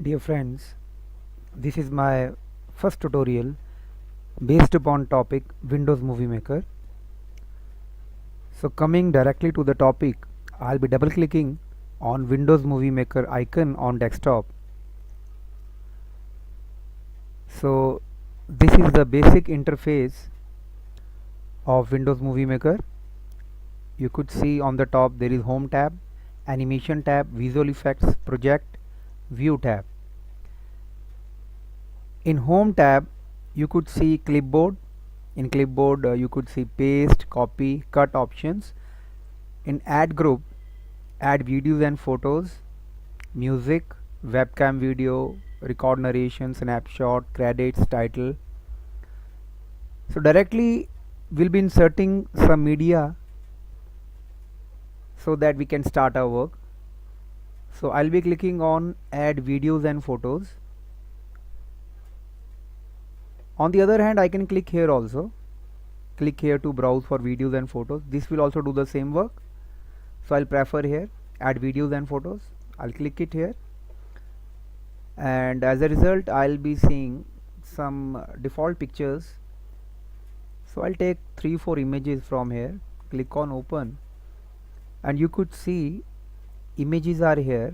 Dear friends, this is my first tutorial based upon topic Windows Movie Maker. So coming directly to the topic, I'll be double clicking on Windows Movie Maker icon on desktop. So this is the basic interface of Windows Movie Maker. You could see on the top there is Home tab, Animation tab, Visual Effects, Project, View tab. In Home tab you could see Clipboard. In Clipboard you could see Paste, Copy, Cut options. In Add Group, add videos and photos, music, webcam video, record narration, snapshot, credits, title. So directly we'll be inserting some media so that we can start our work. So I'll be clicking on add videos and photos. On the other hand, I can click here also. Click here to browse for videos and photos. This will also do the same work. So I'll prefer here add videos and photos. I'll click it here, and as a result I'll be seeing some default pictures. So I'll take 3-4 images from here, click on open, and you could see images are here,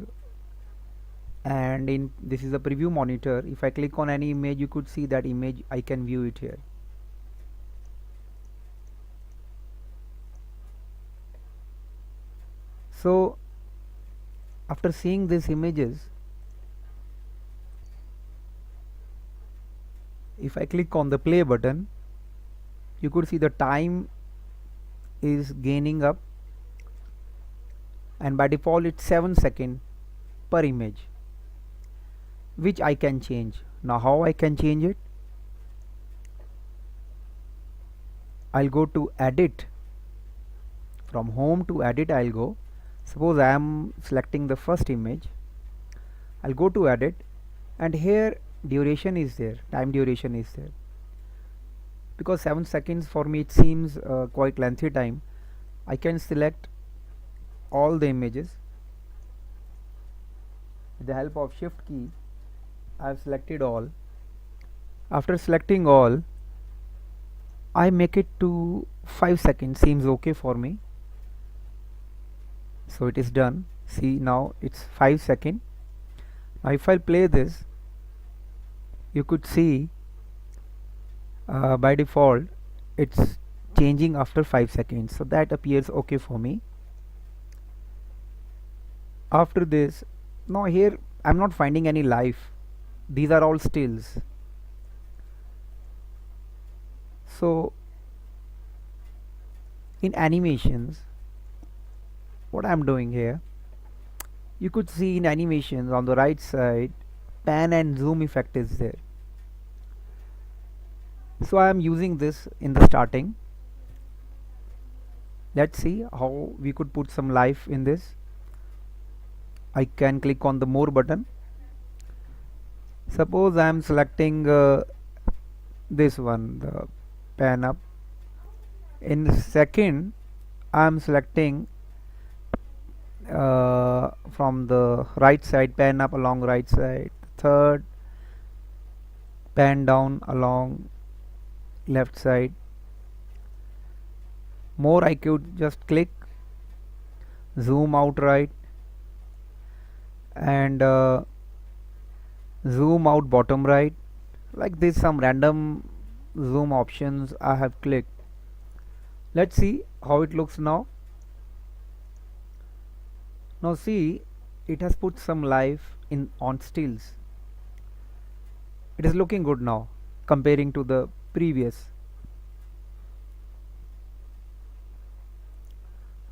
and in this is the preview monitor. If I click on any image, you could see that image, I can view it here. So after seeing these images, if I click on the play button, you could see the time is gaining up, and by default it's 7 seconds per image, which I can change. Now how I can change it? I'll go to edit. From home to edit I'll go. Suppose I am selecting the first image, I'll go to edit, and here duration is there, time duration is there. Because 7 seconds for me it seems quite lengthy time, I can select all the images. With the help of shift key I have selected all. After selecting all, I make it to 5 seconds, seems okay for me. So it is done. See, now it's 5 seconds. Now if I play this, you could see by default it's changing after 5 seconds, so that appears okay for me. After this, now here I'm not finding any life, these are all stills. So in animations, what I'm doing here, you could see in animations on the right side pan and zoom effect is there. So I am using this in the starting. Let's see how we could put some life in this. I can click on the more button. Suppose I am selecting this one, the pan up. In second I am selecting from the right side, pan up along right side. Third, pan down along left side. More, I could just click zoom out right and zoom out bottom right, like this. Some random zoom options I have clicked. Let's see how it looks now. Now see, it has put some life in on stills. It is looking good now comparing to the previous.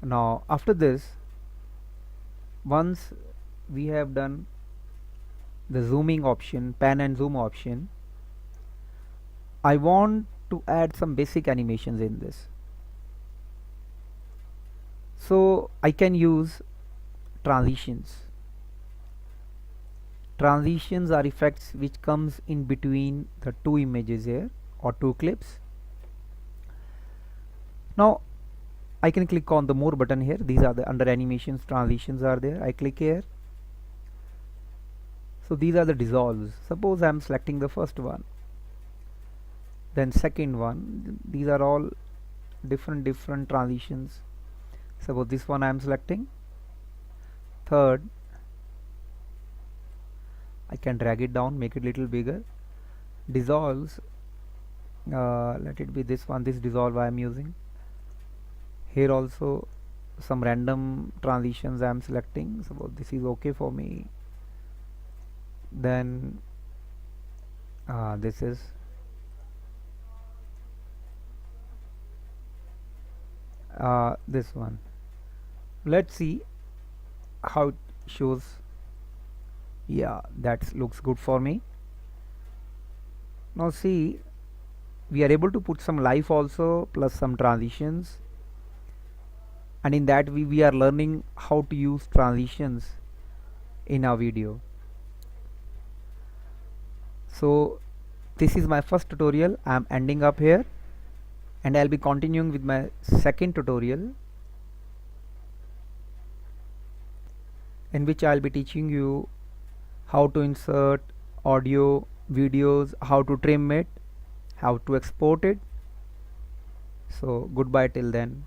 Now after this, once we have done the zooming option, pan and zoom option, I want to add some basic animations in this. So I can use transitions. Transitions are effects which comes in between the two images here or two clips. Now I can click on the more button here. These are the under animations, transitions are there. I click here. So these are the dissolves. Suppose I am selecting the first one, then second one. These are all different transitions. Suppose this one I am selecting. Third, I can drag it down, make it little bigger. Dissolves, let it be this one, this dissolve I am using. Here also some random transitions I am selecting. Suppose this is okay for me. Then this is this one. Let's see how it shows. Yeah, that looks good for me. Now see, we are able to put some life also plus some transitions, and in that we are learning how to use transitions in our video. So this is my first tutorial. I am ending up here, and I'll be continuing with my second tutorial, in which I'll be teaching you how to insert audio, videos, how to trim it, how to export it. So goodbye till then.